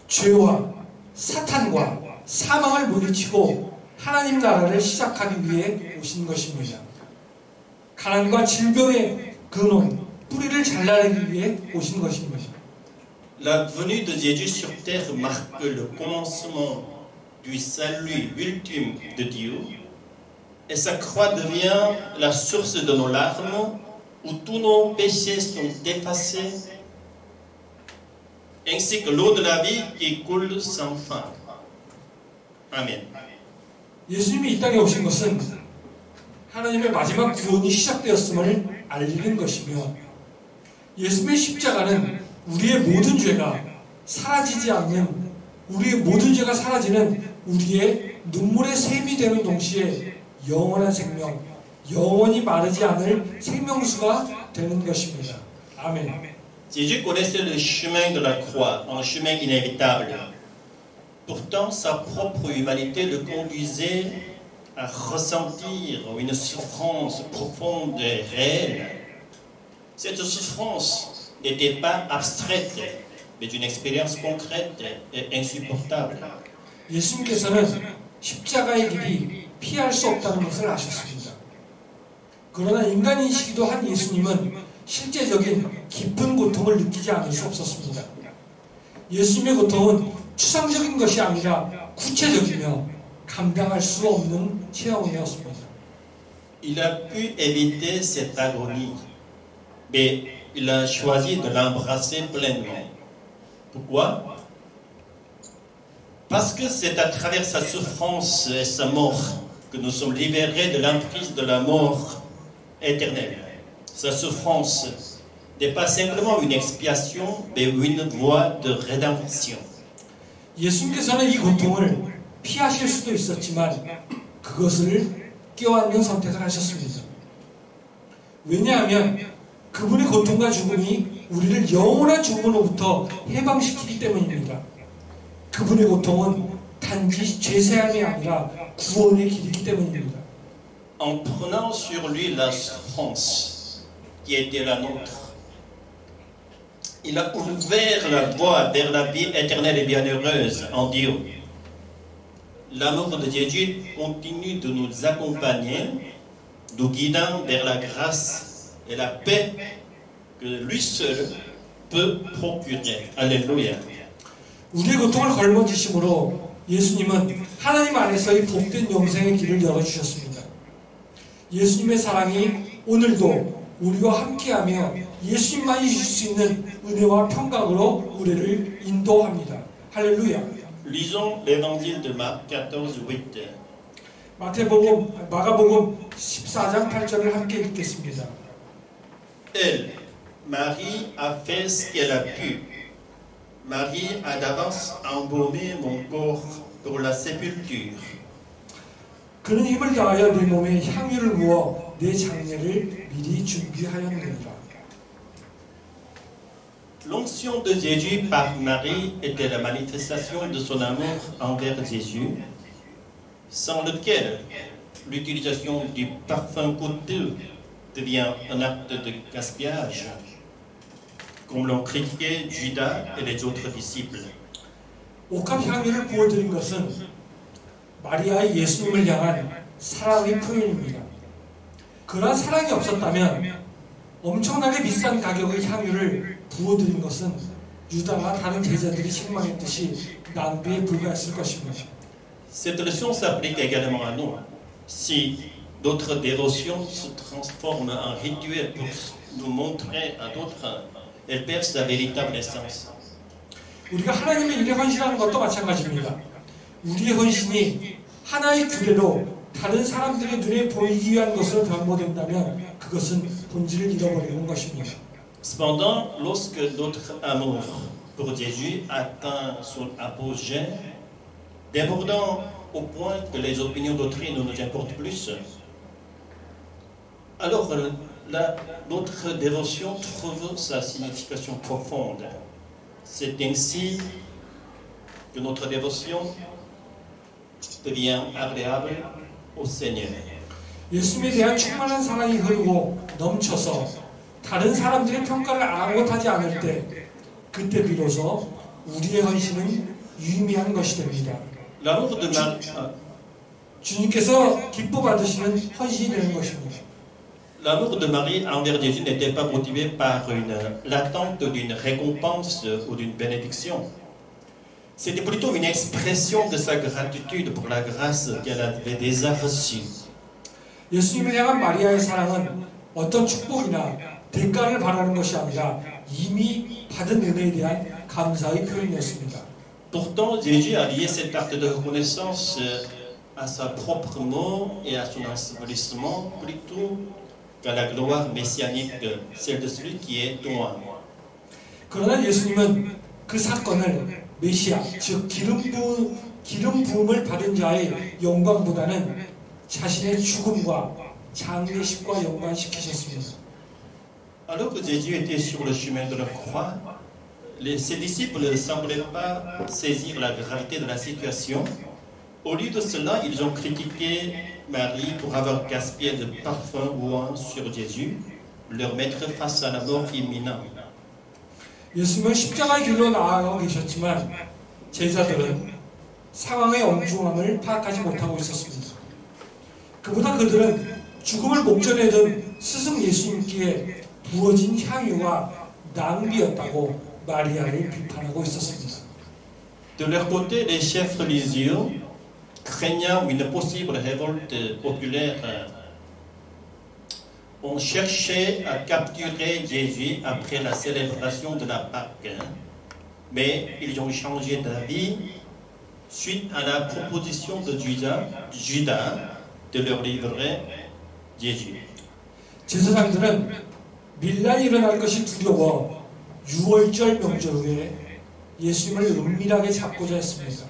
죄와 사탄과 사망을 물리치고 하나님 나라를 시작하기 위해 오신 것입니다. 가난과 질병의 근원, 뿌리를 잘라내기 위해 오신 것입니다. La venue de Jésus sur terre marque le commencement du salut ultime de Dieu, et sa croix devient la source de nos larmes, où tous nos péchés sont effacés, ainsi que l'eau de la vie qui coule sans fin. Amen. 예수님이 이 땅에 오신 것은 하나님의 마지막 구원이 시작되었음을 알리는 것이며 예수님의 십자가는 우리의 모든 죄가 사라지지 않는 우리의 모든 죄가 사라지는 우리의 눈물의 샘이 되는 동시에 영원한 생명, 영원히 마르지 않을 생명수가 되는 것입니다. 아멘. Jésus connaissait le chemin de la croix, un chemin inévitable. Pourtant, sa propre humanité le conduisait à ressentir une souffrance profonde et réelle. Cette souffrance n'était pas abstraite, mais une expérience concrète et insupportable. 예수님께서는 십자가의 길이 피할 수 없다는 것을 아셨습니다. 그러나 인간이시기도 한 예수님은 실제적인 깊은 고통을 느끼지 않을 수 없었습니다. 예수님의 고통은 추상적인 것이 아니라 구체적이며 감당할 수 없는 체험이었습니다. Il a pu éviter cette agonie, mais il a choisi de l'embrasser pleinement. Pourquoi? Parce que c'est à travers sa souffrance et sa mort que nous sommes libérés de l'emprise de la mort éternelle. Sa souffrance n'est pas simplement une expiation, mais une voie de rédemption. 예수님께서는 이 고통을 피하실 수도 있었지만 그것을 껴안는 선택을 하셨습니다. 왜냐하면 그분의 고통과 죽음이 우리를 영원한 죽음으로부터 해방시키기 때문입니다. 그분의 고통은 단지 죄사함이 아니라 구원의 길이기 때문입니다. En prenant sur lui la souffrance qui était la nôtre, il a ouvert la voie vers la vie éternelle et bienheureuse en Dieu. L'amour de Jésus continue de nous accompagner, nous guidant vers la grâce et la paix que lui seul peut procurer. Alléluia. 우리의 고통을 걸머지심으로 예수님은 하나님 안에서의 복된 영생의 길을 열어주셨습니다. 예수님의 사랑이 오늘도 우리와 함께하며 예수님만이 주실 수 있는 은혜와 평강으로 우리를 인도합니다. 할렐루야. Lisons l'évangile de Marc 14:8. 마가복음 14장 8절을 함께 읽겠습니다. Elle, Marie, a fait ce qu'elle a pu. Marie a d'avance embaumé mon corps pour la sépulture. 그는 힘을 다하여 내 몸에 향유를 부어 내 장례를 미리 준비하였느니라. L'onction de Jésus par Marie était la manifestation de son amour envers Jésus, sans lequel l'utilisation du parfum coûteux devient un acte de gaspillage, comme l'ont critiqué Judas et les autres disciples. 옥합 향유를 부어드린 것은 마리아의 예수님을 향한 사랑의 표현입니다. 그러나 사랑이 없었다면 엄청나게 비싼 가격의 향유를 부어드린 것은 유다와 다른 제자들이 책망했듯이 낭비에 불과했을 것입니다. Cette leçon s'applique également à nous. Si notre dévotion se transforme en rituel pour nous montrer à d'autres, elle perd sa véritable essence. 우리가 하나님의 일에 헌신하는 것도 마찬가지입니다. 우리의 헌신이 하나의 규례로 다른 사람들의 눈에 보이기 위한 것으로 변모된다면 그것은 본질을 잃어버리는 것입니다. Cependant, lorsque notre amour pour Jésus atteint son apogée, débordant au point que les opinions d'autrui ne nous importent plus, alors notre dévotion trouve sa signification profonde. C'est ainsi que notre dévotion devient agréable au Seigneur. 예수님에 대한 충만한 사랑이 흐르고 넘쳐서 다른 사람들의 평가를 아랑곳하지 않을 때 그때 비로소 우리의 헌신은 유의미한 것이 됩니다. L'amour de Marie, 주님께서 기뻐 받으시는 헌신이 되는 것입니다. l'amour de Marie envers Jésus n'était pas motivé par l'attente d'une récompense ou d'une bénédiction. C'était plutôt une expression de sa gratitude pour la grâce qu'elle avait déjà reçue. 예수님을 향한 마리아의 사랑은 어떤 축복이나 대가를 바라는 것이 아니라 이미 받은 은혜에 대한 감사의 표현이었습니다. Pourtant, Jésus a lié cet acte de reconnaissance à sa propre mort et à son ensevelissement plutôt qu'à la gloire messianique, celle de celui qui est toi. 그러나 예수님은 그 사건을 메시아, 즉 기름 부음을 받은 자의 영광보다는 자신의 죽음과 장례식과 연관시키셨습니다. Alors que Jésus était sur le chemin de la croix, ses disciples ne semblaient pas saisir la gravité de la situation. Au lieu de cela, ils ont critiqué Marie pour avoir gaspillé de parfums ouin sur Jésus, leur maître face à la mort imminente. 예수님은 십자가의 길로 나아가고 계셨지만 제자들은 상황의 엄중함을 파악하지 못하고 있었습니다. 그보다 그들은 죽음을 목전에 둔 스승 예수님께 부어진 향유가 낭비였다고 마리아를 비판하고 있었습니다. De leur côté, les chefs religieux, craignant une possible révolte populaire, ont cherché à capturer Jésus après la célébration de la Pâque. Mais ils ont changé d'avis suite à la proposition de Judas de leur livrer Jésus. 제사장들은 밀란이 일어날 것이 두려워 6월절 명절 후에 예수님을 은밀하게 잡고자 했습니다.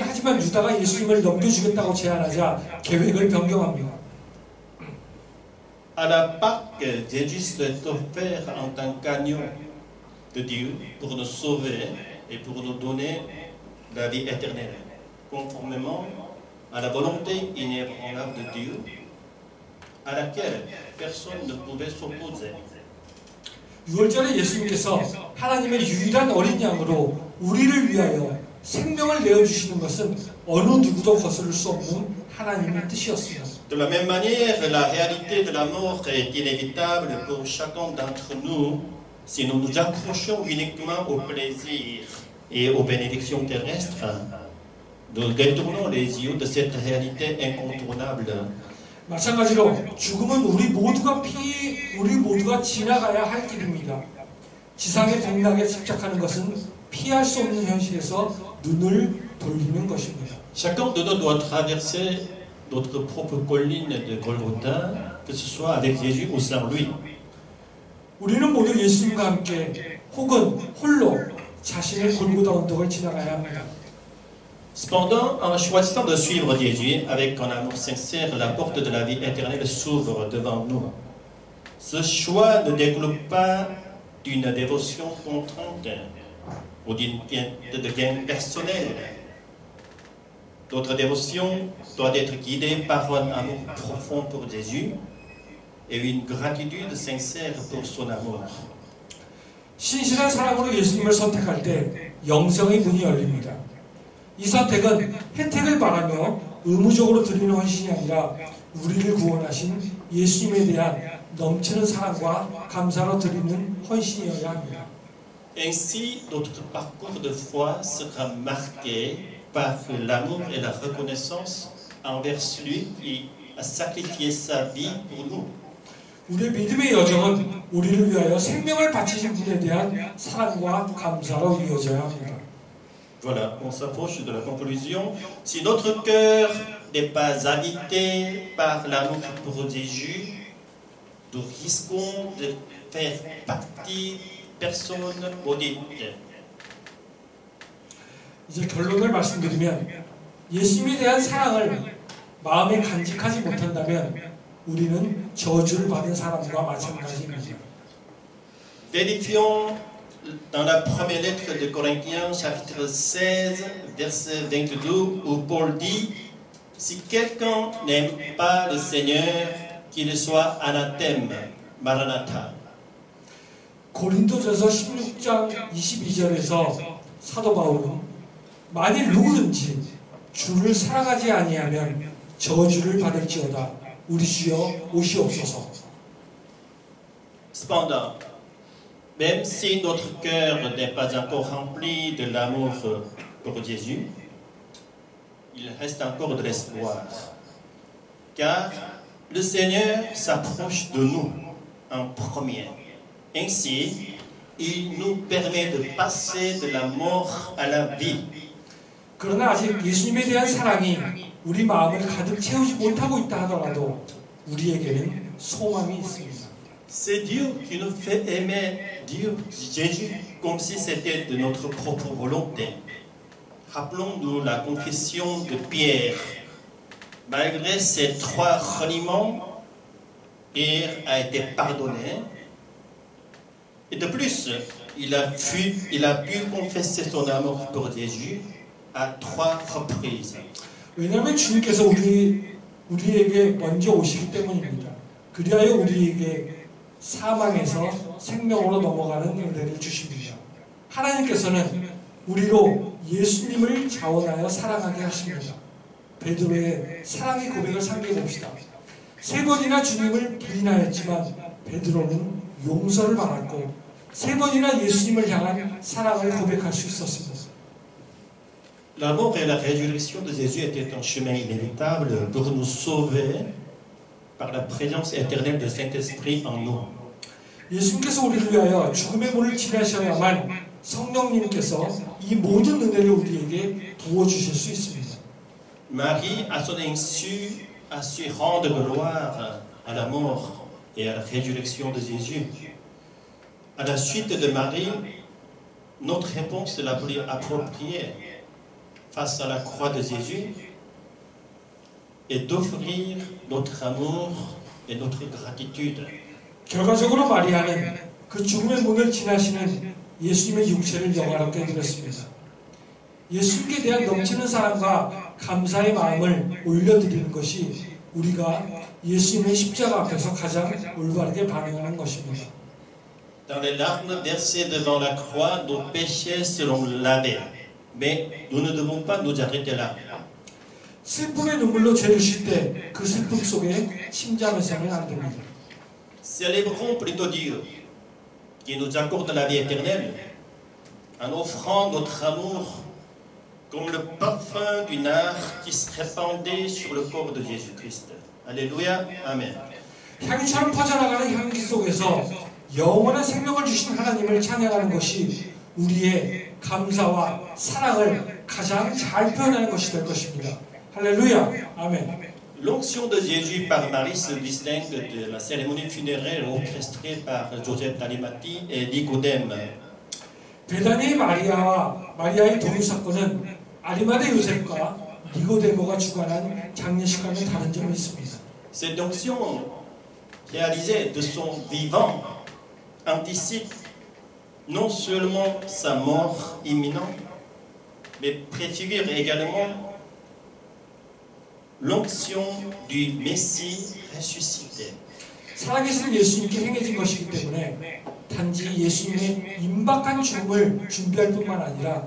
하지만 유다가 예수님을 넘겨주겠다고 제안하자 계획을 변경합니다. À la Pâque, Jésus s'est offert en tant qu'agneau de Dieu pour nous sauver et pour nous donner la vie éternelle, conformément à la volonté inébranlable de Dieu, à laquelle personne ne pouvait s'opposer. 6월절에 예수님께서 하나님의 유일한 어린 양으로 우리를 위하여 생명을 내어주시는 것은 어느 누구도 거스를 수 없는 하나님의 뜻이었습니다. De la même manière, la réalité de la mort est inévitable pour chacun d'entre nous si nous nous accrochons uniquement au plaisir et aux bénédictions terrestres. Nous détournons les yeux de cette réalité incontournable. 마찬가지로 죽음은 우리 모두가 지나가야 할 길입니다. 지상의 복락에 집착하는 것은 피할 수 없는 현실에서 눈을 돌리는 것입니다. Chacun de nous doit traverser notre propre colline de Golgotha, que ce soit avec Jésus ou sans lui. 우리는 모두 예수님과 함께 혹은 홀로 자신의 골고다 언덕을 지나가야 합니다. Cependant, en choisissant de suivre Jésus avec un amour sincère, la porte de la vie éternelle s'ouvre devant nous. Ce choix ne découle pas d'une dévotion contrainte ou de gain personnel. Notre dévotion doit être guidée par un amour profond pour Jésus et une gratitude sincère pour son amour. 신실한 사랑으로 예수님을 선택할 때 영생의 문이 열립니다. 이 선택은 혜택을 바라며 의무적으로 드리는 헌신이 아니라 우리를 구원하신 예수님에 대한 넘치는 사랑과 감사로 드리는 헌신이어야 합니다. Ainsi, notre parcours de foi sera marqué par l'amour et la reconnaissance envers celui qui a sacrifié sa vie pour nous. 우리의 믿음의 여정은 우리를 위하여 생명을 바치신 분에 대한 사랑과 감사로 이어져야 합니다. Voilà, on s'approche de la conclusion. Si notre cœur n'est pas habité par l'amour pour Jésus, nous risquons de faire partie personnes maudites. 이제 결론을 말씀드리면 예수님에 대한 사랑을 마음에 간직하지 못한다면 우리는 저주를 받은 사람과 마찬가지입니다. Vérifions dans la première lettre de Corinthiens, chapitre 16, verset 22, où Paul dit « Si quelqu'un n'aime pas le Seigneur, qu'il soit anathème, Maranatha. » 고린도전서 16장 22절에서 사도 바울은 만일 누구든지 주를 사랑하지 아니하면 저주를 받을지어다. 우리 주여 오시옵소서. Cependant, même si notre cœur n'est pas encore rempli de l'amour pour Jésus, il reste encore de l'espoir. Car le Seigneur s'approche de nous en premier. Ainsi, il nous permet de passer de la mort à la vie. 그러나 아직 예수님에 대한 사랑이 우리 마음을 가득 채우지 못하고 있다 하더라도 우리에게는 소망이 있습니다. C'est Dieu qui nous fait aimer Dieu, Jésus, comme si c'était de notre propre volonté. Rappelons-nous la confession de Pierre. Malgré ses 3 reniements, Pierre a été pardonné. Et de plus, il a pu confesser son amour pour Jésus à 3 reprises. 왜냐하면 주님께서 우리에게 먼저 오시기 때문입니다. 그리하여 우리에게 사망에서 생명으로 넘어가는 은혜를 주십니다. 하나님께서는 우리로 예수님을 자원하여 사랑하게 하십니다. 베드로의 사랑의 고백을 상기해 봅시다. 3번이나 주님을 부인하였지만 베드로는 용서를 받았고 3번이나 예수님을 향한 사랑을 고백할 수 있었습니다. L'amour et la résurrection de Jésus étaient un chemin inévitable pour nous sauver par la présence éternelle du Saint-Esprit en nous. 예수님께서 우리를 위하여 죽음의 문을 지나셔야만 성령님께서 이 모든 은혜를 우리에게 부어주실 수 있습니다. Marie, à son insu, a su rendre gloire à la mort et à la résurrection de Jésus. À la suite de Marie, notre réponse est la plus appropriée face à la croix de Jésus est d'offrir notre amour et notre gratitude. 결과적으로 마리아는 그 죽음의 문을 지나시는 예수님의 육체를 영화롭게 드렸습니다. 예수님께 대한 넘치는 사랑과 감사의 마음을 올려드리는 것이 우리가 예수님의 십자가 앞에서 가장 올바르게 반응하는 것입니다. Dans les larmes versées devant la croix, nos péchés seront lavés. Mais nous ne devons pas nous arrêter là. 슬픔의 눈물로 죄를 쉴 때 그 슬픔 속에 침잠해서는 안 됩니다. Célébrons plutôt Dieu qui nous accorde la vie éternelle en offrant notre amour comme le parfum du nard qui se répandait sur le corps de Jésus-Christ. Alléluia, Amen. 향기처럼 퍼져나가는 향기 속에서 영원한 생명을 주신 하나님을 찬양하는 것이 우리의 감사와 사랑을 가장 잘 표현하는 것이 될 것입니다. 할렐루야, 아멘. L'onction de Jésus par Marie se distingue de la cérémonie funéraire orchestrée par Joseph d'Arimathie et Nicodème. 베다니 마리아의 동유 사건은 아리마대 요셉과 니고데모가 주관한 장례식과는 다른 점이 있습니다. Cette onction réalisée de son vivant anticipe non seulement sa mort imminente, mais préfigure également l'onction du Messie ressuscité. 살아계신 예수님께 행해진 것이기 때문에 단지 예수님의 임박한 죽음을 준비할 뿐만 아니라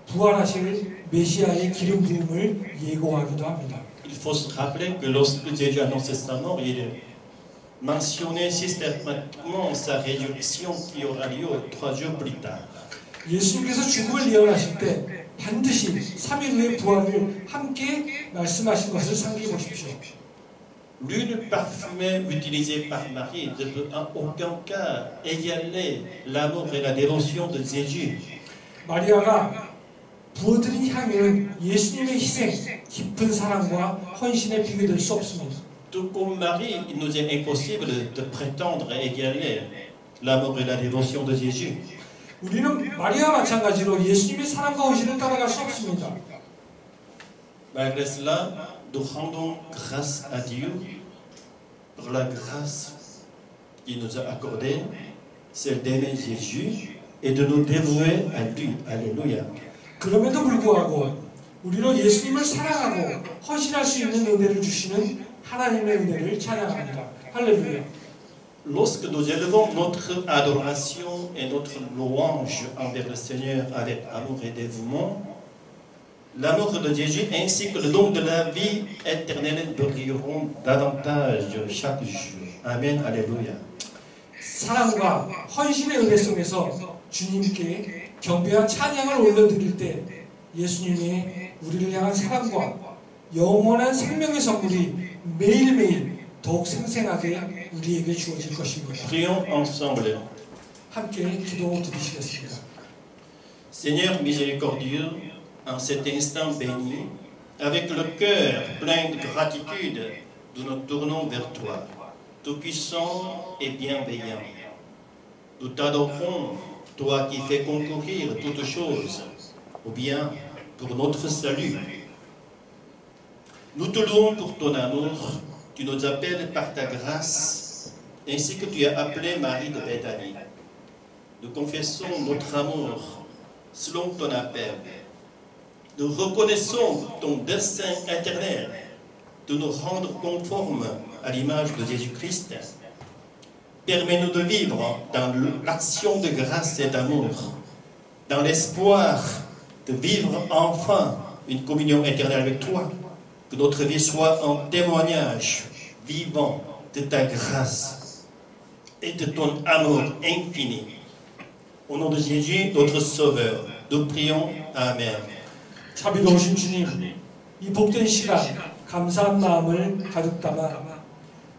부활하실 메시아의 기름 부음을 예고하기도 합니다. Il faut se rappeler que lorsque Jésus annonçait sa mort, il mentionnait systématiquement sa résurrection qui aura lieu 3 jours plus tard. 예수님께서 죽음을 예언하실 때 반드시 3일 후에 부활을 함께 말씀하신 것을 상기해 보십시오. L'huile parfumée utilisée par Marie ne peut en aucun cas égaler l'amour et la dévotion de Jésus. 마리아가 부어드린 향유는 예수님의 희생, 깊은 사랑과 헌신에 비교될 수 없습니다. Tout comme Marie, il nous est impossible de prétendre égaler l'amour et la dévotion de Jésus. 우리는 마리아와 마찬가지로 예수님의 사랑과 헌신을 따라갈 수 없습니다. Malgré cela, nous rendons grâce à Dieu pour la grâce qu'il nous a accordée, celle d'aimer Jésus et de nous dévouer à lui. Alléluia. 그럼에도 불구하고 우리로 예수님을 사랑하고 헌신할 수 있는 은혜를 주시는 하나님의 은혜를 찬양합니다. 할렐루야. Lorsque nous élevons notre adoration et notre louange envers le Seigneur avec amour et dévouement, l'amour de Jésus ainsi que le don de la vie éternelle brilleront davantage chaque jour. Amen, Alléluia. 사랑과 헌신의 은혜 속에서 주님께 경배와 찬양을 올려드릴 때 예수님의 우리를 향한 사랑과 영원한 생명의 선물이 매일매일 더욱 생생하게 우리에게 주어질 것입니다. Prions ensemble. 함께 기도 드리시겠습니다. Seigneur miséricordieux, en cet instant béni, avec le cœur plein de gratitude, nous nous tournons vers toi, Tout-Puissant et bienveillant. Nous t'adorons, toi qui fais concourir toutes choses, au bien pour notre salut. Nous te louons pour ton amour, tu nous appelles par ta grâce, ainsi que tu as appelé Marie de Béthanie. Nous confessons notre amour selon ton appel. Nous reconnaissons ton dessein éternel de nous rendre conformes à l'image de Jésus-Christ. Permets-nous de vivre dans l'action de grâce et d'amour, dans l'espoir de vivre enfin une communion éternelle avec toi, que notre vie soit un témoignage vivant de ta grâce et de ton amour infini. Au nom de Jésus, notre Sauveur, nous prions. Amen. 자비로우신 주님, 이 복된 시간 감사한 마음을 가득 담아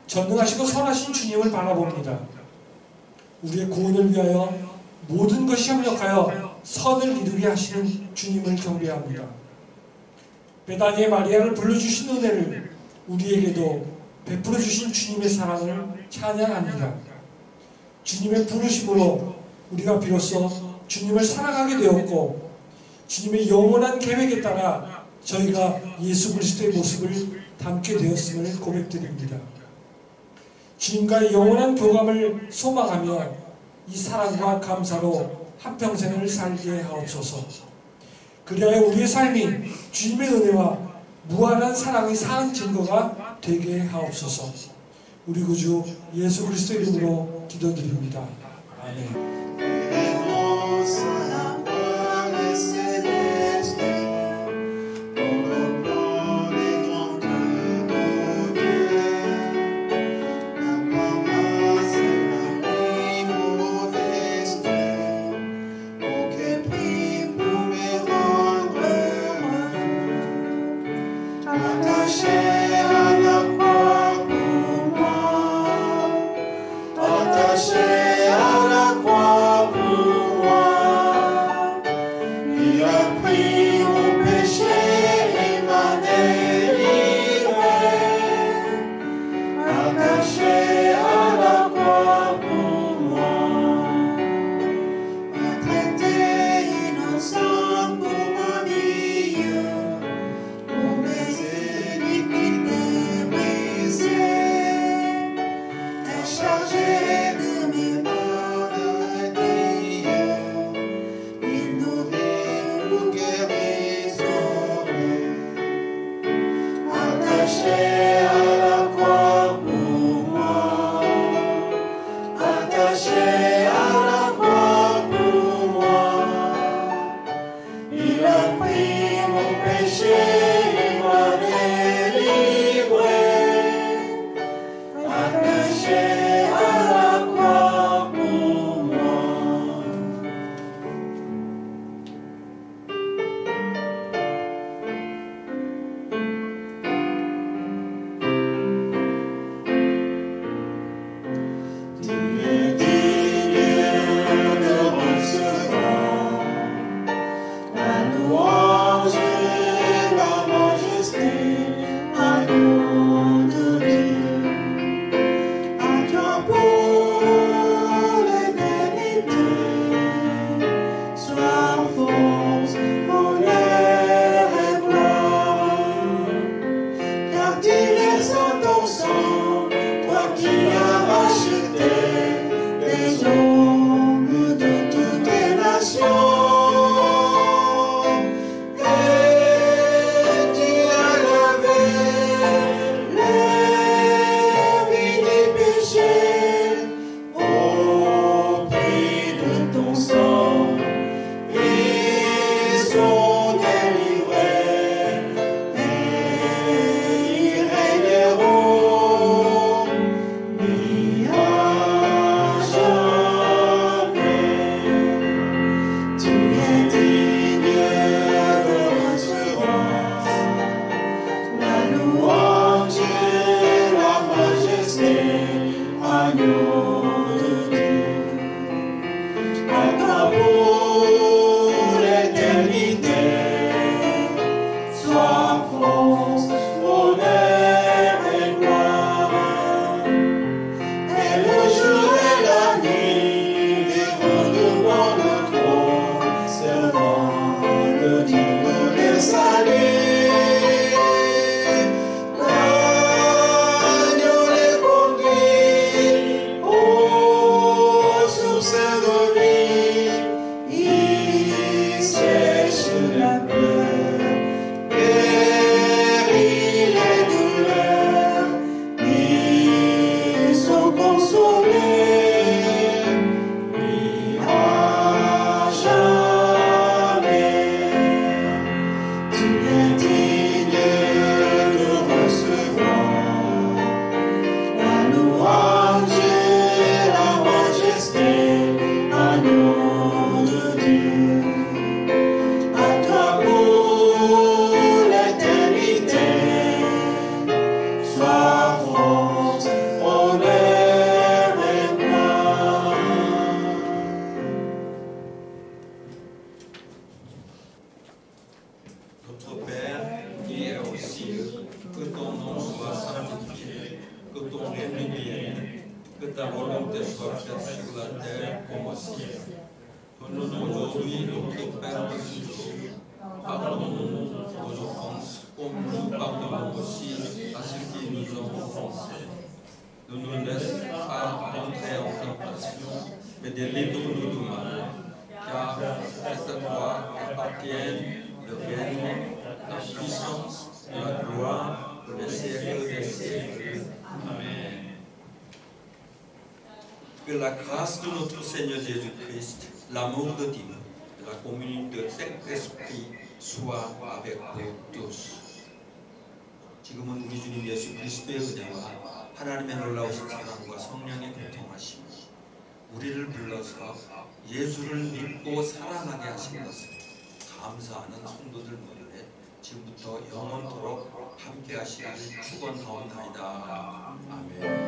전능하시고 선하신 주님을 바라봅니다. 우리의 구원을 위하여 모든 것이 협력하여 선을 이루게 하시는 주님을 경배합니다. 베다니의 마리아를 불러주신 은혜를 우리에게도 베풀어 주신 주님의 사랑을 찬양합니다. 주님의 부르심으로 우리가 비로소 주님을 사랑하게 되었고, 주님의 영원한 계획에 따라 저희가 예수 그리스도의 모습을 담게 되었음을 고백드립니다. 주님과의 영원한 교감을 소망하며 이 사랑과 감사로 한평생을 살게 하옵소서. 그리하여 우리의 삶이 주님의 은혜와 무한한 사랑의 산 증거가 되게 하옵소서. 우리 구주 예수 그리스도의 이름으로 기도드립니다. 아멘. Pour l'éternité. la peur, guéris les douleurs, ils sont consolés, oui, à jamais. Tu es digne de recevoir la louange et la majesté, agneau de Dieu. À toi pour l'éternité, sois force, honneur et gloire. Notre Père, qui est aux cieux, que ton nom soit sanctifié, que ton règne vienne, que ta volonté soit faite sur la terre comme au ciel. Donne-nous aujourd'hui notre pain de ce jour. Pardonne-nous nos offenses, comme nous pardonnons aussi à ceux qui nous ont offensés. Ne nous laisse pas entrer en tentation, mais délivre-nous du mal. Car c'est à toi qu'appartiennent le règne, la puissance, la gloire pour les siècles des siècles. Amen. Que la grâce de notre Seigneur Jésus-Christ, l'amour de Dieu, la communion de Saint-Esprit soit avec vous tous. 지금은 우리 주님 예수 그리스도의 은혜와 하나님의 놀라우신 사랑과 성령의 교통하심, 우리를 불러서 예수를 믿고 사랑하게 하신 것을 감사하는 성도들 모두에 지금부터 영원토록 함께 하시기를 축원하옵나이다. 아멘.